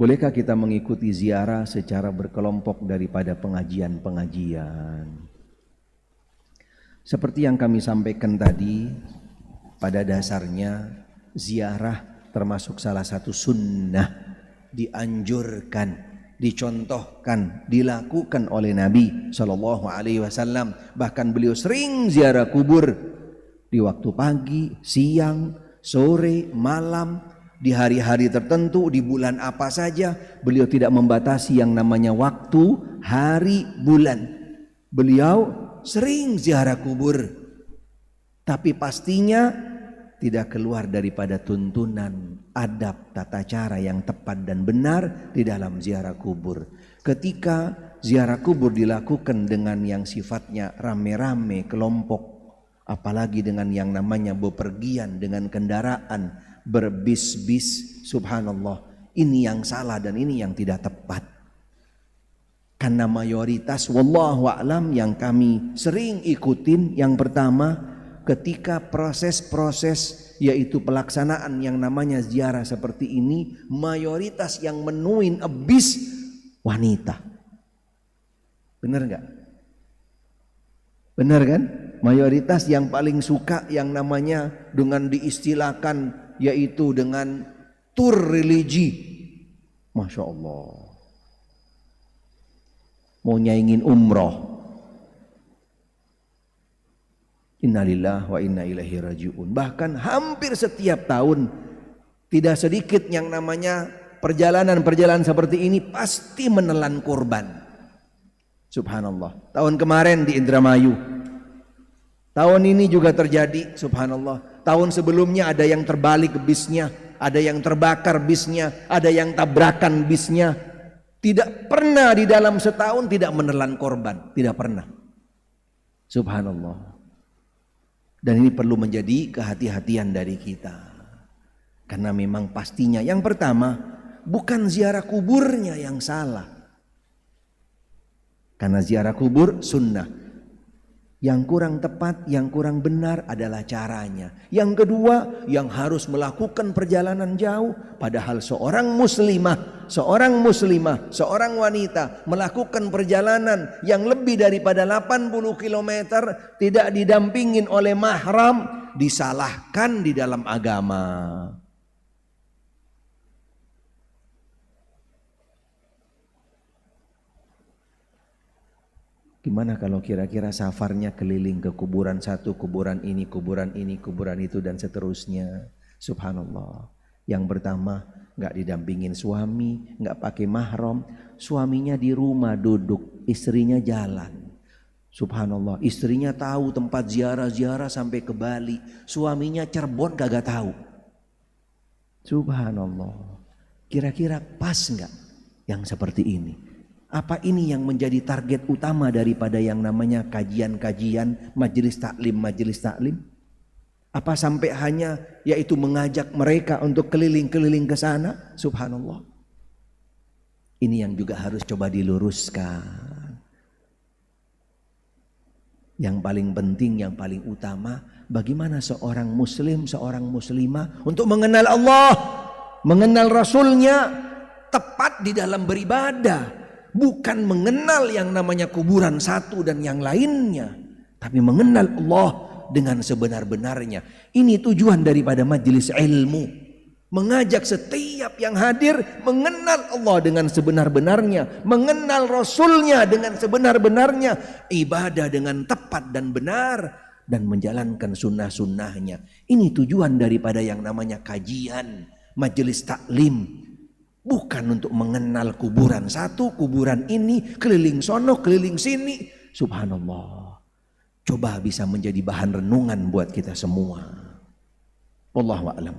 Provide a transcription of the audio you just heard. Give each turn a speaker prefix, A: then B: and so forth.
A: Bolehkah kita mengikuti ziarah secara berkelompok daripada pengajian-pengajian? Seperti yang kami sampaikan tadi, pada dasarnya ziarah termasuk salah satu sunnah, dianjurkan, dicontohkan, dilakukan oleh Nabi SAW. Bahkan beliau sering ziarah kubur di waktu pagi, siang, sore, malam, di hari-hari tertentu, di bulan apa saja. Beliau tidak membatasi yang namanya waktu, hari, bulan. Beliau sering ziarah kubur, tapi pastinya tidak keluar daripada tuntunan adab tata cara yang tepat dan benar di dalam ziarah kubur. Ketika ziarah kubur dilakukan dengan yang sifatnya rame-rame, kelompok, apalagi dengan yang namanya bepergian dengan kendaraan, berbis-bis, subhanallah, ini yang salah dan ini yang tidak tepat. Karena mayoritas wallahu a'lam yang kami sering ikutin, yang pertama, ketika proses-proses yaitu pelaksanaan yang namanya ziarah seperti ini, mayoritas yang menuin bis wanita. Benar enggak? Benar kan? Mayoritas yang paling suka yang namanya dengan diistilahkan yaitu dengan tur religi. Masya Allah. Mau nyaingin umroh. Innalillahi wa inna ilaihi raji'un. Bahkan hampir setiap tahun tidak sedikit yang namanya perjalanan-perjalanan seperti ini pasti menelan korban. Subhanallah. Tahun kemarin di Indramayu. Tahun ini juga terjadi, subhanallah. Tahun sebelumnya ada yang terbalik bisnya, ada yang terbakar bisnya, ada yang tabrakan bisnya. Tidak pernah di dalam setahun tidak menelan korban, tidak pernah. Subhanallah. Dan ini perlu menjadi kehati-hatian dari kita. Karena memang pastinya yang pertama, bukan ziarah kuburnya yang salah. Karena ziarah kubur sunnah. Yang kurang tepat, yang kurang benar adalah caranya. Yang kedua, yang harus melakukan perjalanan jauh. Padahal seorang muslimah, seorang wanita melakukan perjalanan yang lebih daripada 80 km tidak didampingin oleh mahram, disalahkan di dalam agama. Gimana kalau kira-kira safarnya keliling ke kuburan satu, kuburan ini, kuburan itu dan seterusnya. Subhanallah. Yang pertama nggak didampingin suami, nggak pakai mahram, suaminya di rumah duduk, istrinya jalan. Subhanallah. Istrinya tahu tempat ziarah-ziarah sampai ke Bali, suaminya Cirebon kagak tahu. Subhanallah. Kira-kira pas nggak yang seperti ini? Apa ini yang menjadi target utama daripada yang namanya kajian-kajian, majelis taklim? Apa sampai hanya yaitu mengajak mereka untuk keliling-keliling ke sana? Subhanallah. Ini yang juga harus coba diluruskan. Yang paling penting, yang paling utama, bagaimana seorang muslim, seorang muslimah untuk mengenal Allah, mengenal Rasulnya, tepat di dalam beribadah. Bukan mengenal yang namanya kuburan satu dan yang lainnya, tapi mengenal Allah dengan sebenar-benarnya. Ini tujuan daripada majelis ilmu, mengajak setiap yang hadir mengenal Allah dengan sebenar-benarnya, mengenal Rasulnya dengan sebenar-benarnya, ibadah dengan tepat dan benar, dan menjalankan sunnah-sunnahnya. Ini tujuan daripada yang namanya kajian, majelis taklim. Bukan untuk mengenal kuburan satu, kuburan ini, keliling sono, keliling sini. Subhanallah. Coba bisa menjadi bahan renungan buat kita semua. Wallahu a'lam.